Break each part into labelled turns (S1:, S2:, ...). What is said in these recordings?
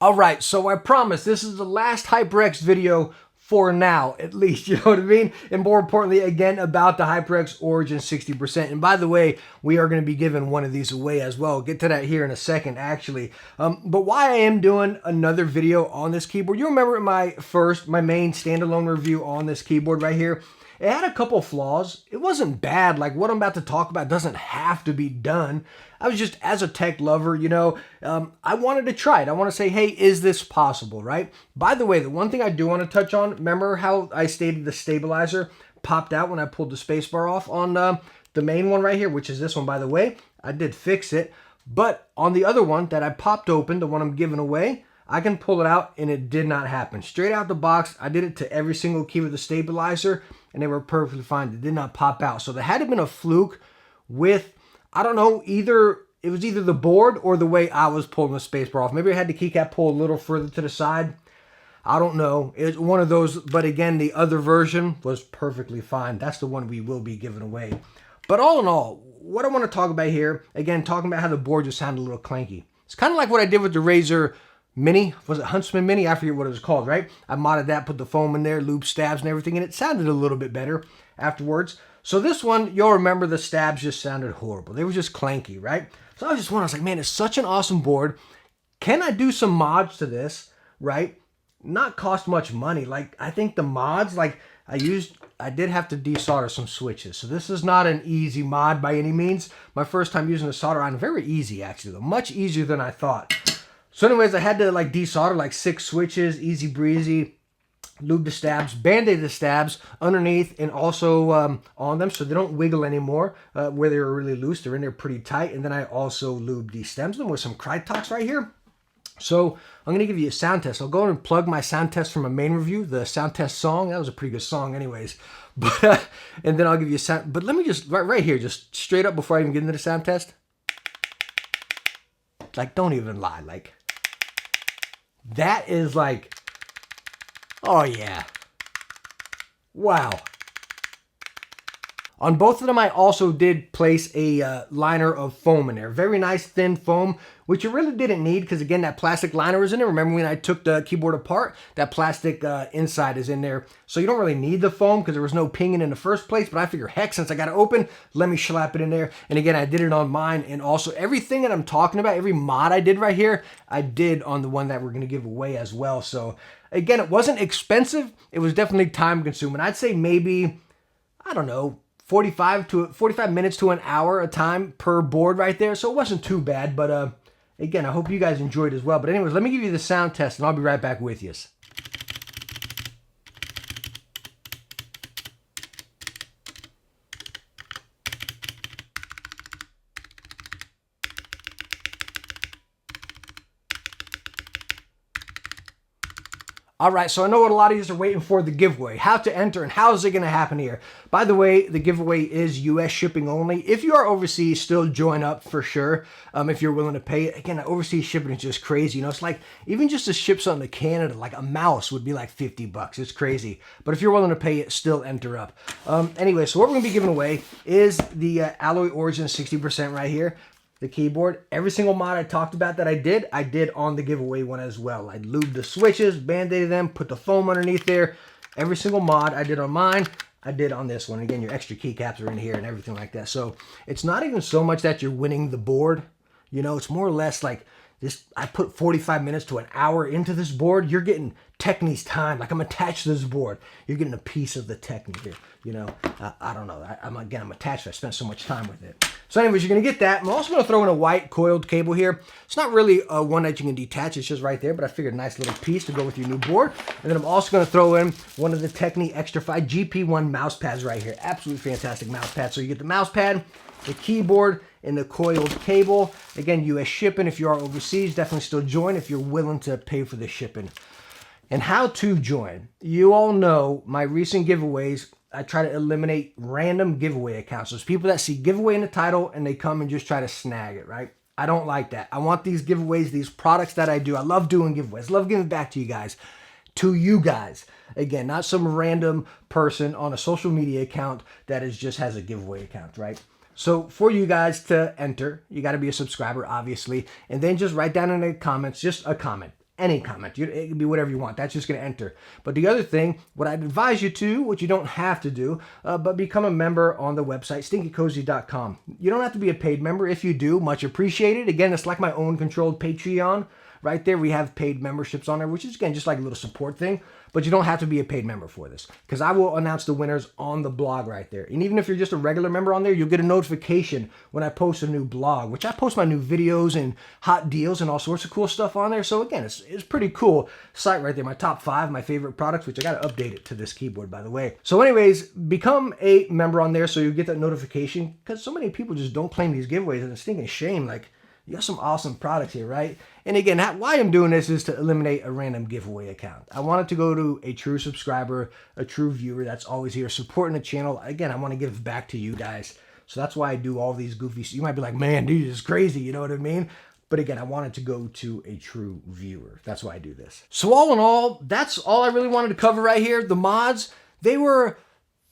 S1: All right, so I promise this is the last HyperX video for now, at least, you know what I mean? And more importantly, again, about the HyperX Origin 60%. And by the way, we are going to be giving one of these away as well. We'll get to that here in a second, actually. But why I am doing another video on this keyboard, you remember my main standalone review on this keyboard right here? It had a couple flaws. It wasn't bad. Like what I'm about to talk about doesn't have to be done. I was just, as a tech lover, I wanted to try it. I want to say, hey, is this possible, right? By the way, the one thing I do want to touch on, remember how I stated the stabilizer popped out when I pulled the spacebar off on the main one right here, which is this one, by the way. I did fix it. But on the other one that I popped open, the one I'm giving away, I can pull it out and it did not happen. Straight out the box, I did it to every single key with the stabilizer and they were perfectly fine. They did not pop out. So there had to have been a fluke with, I don't know, it was either the board or the way I was pulling the spacebar off. Maybe I had the keycap pull a little further to the side. I don't know. It's one of those, but again, the other version was perfectly fine. That's the one we will be giving away. But all in all, what I want to talk about here, again, talking about how the board just sounded a little clanky. It's kind of like what I did with the Razer Mini. Was it Huntsman Mini? I forget what it was called, right? I modded that, put the foam in there, lube stabs and everything, and it sounded a little bit better afterwards. So this one, you'll remember the stabs just sounded horrible. They were just clanky, right? So I was just wondering, I was like, man, it's such an awesome board. Can I do some mods to this, right? Not cost much money. Like, I think the mods, like, I did have to desolder some switches. So this is not an easy mod by any means. My first time using a solder iron, very easy actually, though. Much easier than I thought. So anyways, I had to like desolder like 6 switches, easy breezy, lube the stabs, band-aid the stabs underneath and also on them so they don't wiggle anymore where they were really loose. They're in there pretty tight. And then I also lubed the stems them with some Krytox right here. So I'm going to give you a sound test. I'll go and plug my sound test from a main review, the sound test song. That was a pretty good song anyways. But and then I'll give you a sound. But let me just, right here, just straight up before I even get into the sound test. Like, don't even lie. Like, that is like, oh yeah. Wow. On both of them, I also did place a liner of foam in there. Very nice thin foam, which you really didn't need because, again, that plastic liner was in there. Remember when I took the keyboard apart? That plastic inside is in there. So you don't really need the foam because there was no pinging in the first place. But I figure, heck, since I got it open, let me slap it in there. And again, I did it on mine. And also everything that I'm talking about, every mod I did right here, I did on the one that we're going to give away as well. So again, it wasn't expensive. It was definitely time consuming. I'd say maybe, I don't know, 45 minutes to an hour a time per board right there. So it wasn't too bad, but again, I hope you guys enjoyed as well. But anyways, let me give you the sound test and I'll be right back with you. All right, so I know what a lot of you are waiting for, the giveaway. How to enter and how is it going to happen here? By the way, the giveaway is US shipping only. If you are overseas, still join up for sure if you're willing to pay it. Again, overseas shipping is just crazy. You know, it's like even just to ship something to Canada, like a mouse would be like 50 bucks. It's crazy. But if you're willing to pay it, still enter up. Anyway, so what we're going to be giving away is the Alloy Origin 60% right here. The keyboard, every single mod I talked about that I did on the giveaway one as well. I lubed the switches, band-aided them, put the foam underneath there. Every single mod I did on mine, I did on this one. Again, your extra keycaps are in here and everything like that. So it's not even so much that you're winning the board. You know, it's more or less like this. I put 45 minutes to an hour into this board. You're getting Techni's time. Like I'm attached to this board. You're getting a piece of the Techni here. You know, I don't know. I'm attached. I spent so much time with it. So anyways, you're going to get that. I'm also going to throw in a white coiled cable here. It's not really one that you can detach. It's just right there, but I figured a nice little piece to go with your new board. And then I'm also going to throw in one of the Techni Xtrfy GP1 mouse pads right here. Absolutely fantastic mouse pad. So you get the mouse pad, the keyboard, and the coiled cable. Again, US shipping. If you are overseas, definitely still join if you're willing to pay for the shipping. And how to join. You all know my recent giveaways. I try to eliminate random giveaway accounts. There's people that see giveaway in the title and they come and just try to snag it, right? I don't like that. I want these giveaways, these products that I do. I love doing giveaways. I love giving back to you guys. Again, not some random person on a social media account that just has a giveaway account, right? So for you guys to enter, you got to be a subscriber, obviously. And then just write down in the comments, just a comment. any comment. It can be whatever you want. That's just going to enter. But the other thing, what I'd advise you to, which you don't have to do, but become a member on the website, stinkycozy.com. You don't have to be a paid member. If you do, much appreciated. Again, it's like my own controlled Patreon. Right there, we have paid memberships on there, which is, again, just like a little support thing. But you don't have to be a paid member for this, because I will announce the winners on the blog right there. And even if you're just a regular member on there, you'll get a notification when I post a new blog, which I post my new videos and hot deals and all sorts of cool stuff on there. So again, it's pretty cool site right there. My top 5, my favorite products, which I got to update it to this keyboard, by the way. So anyways, become a member on there so you get that notification, because so many people just don't claim these giveaways, and it's stinking shame. Like, you got some awesome products here, right? And again, why I'm doing this is to eliminate a random giveaway account. I want it to go to a true subscriber, a true viewer that's always here supporting the channel. Again, I want to give back to you guys. So that's why I do all these goofy stuff. You might be like, man, dude, this is crazy. You know what I mean? But again, I want it to go to a true viewer. That's why I do this. So all in all, that's all I really wanted to cover right here. The mods, they were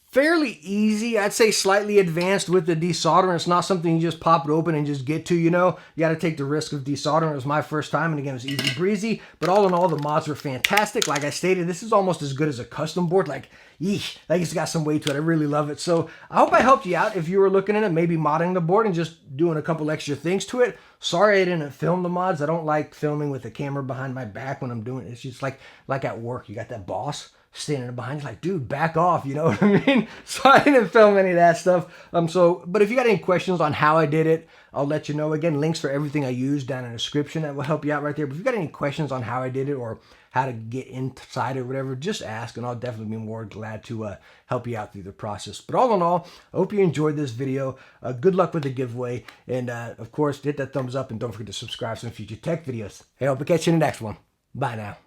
S1: fairly easy. I'd say slightly advanced with the desoldering. It's not something you just pop it open and just get to, you know. You got to take the risk of desoldering. It was my first time, and again, it was easy breezy. But all in all, the mods were fantastic. Like I stated, this is almost as good as a custom board. Like, yeesh, like it's got some weight to it. I really love it. So I hope I helped you out if you were looking at it, maybe modding the board and just doing a couple extra things to it. Sorry I didn't film the mods. I don't like filming with the camera behind my back when I'm doing it. It's just like at work. You got that boss standing behind you like, dude, back off, you know what I mean? So I didn't film any of that stuff. But if you got any questions on how I did it, I'll let you know. Again, links for everything I used down in the description. That will help you out right there. But if you got any questions on how I did it or how to get inside or whatever, just ask, and I'll definitely be more glad to help you out through the process. But all in all, I hope you enjoyed this video. Good luck with the giveaway. And of course, hit that thumbs up and don't forget to subscribe for some future tech videos. Hey, I hope to catch you in the next one. Bye now.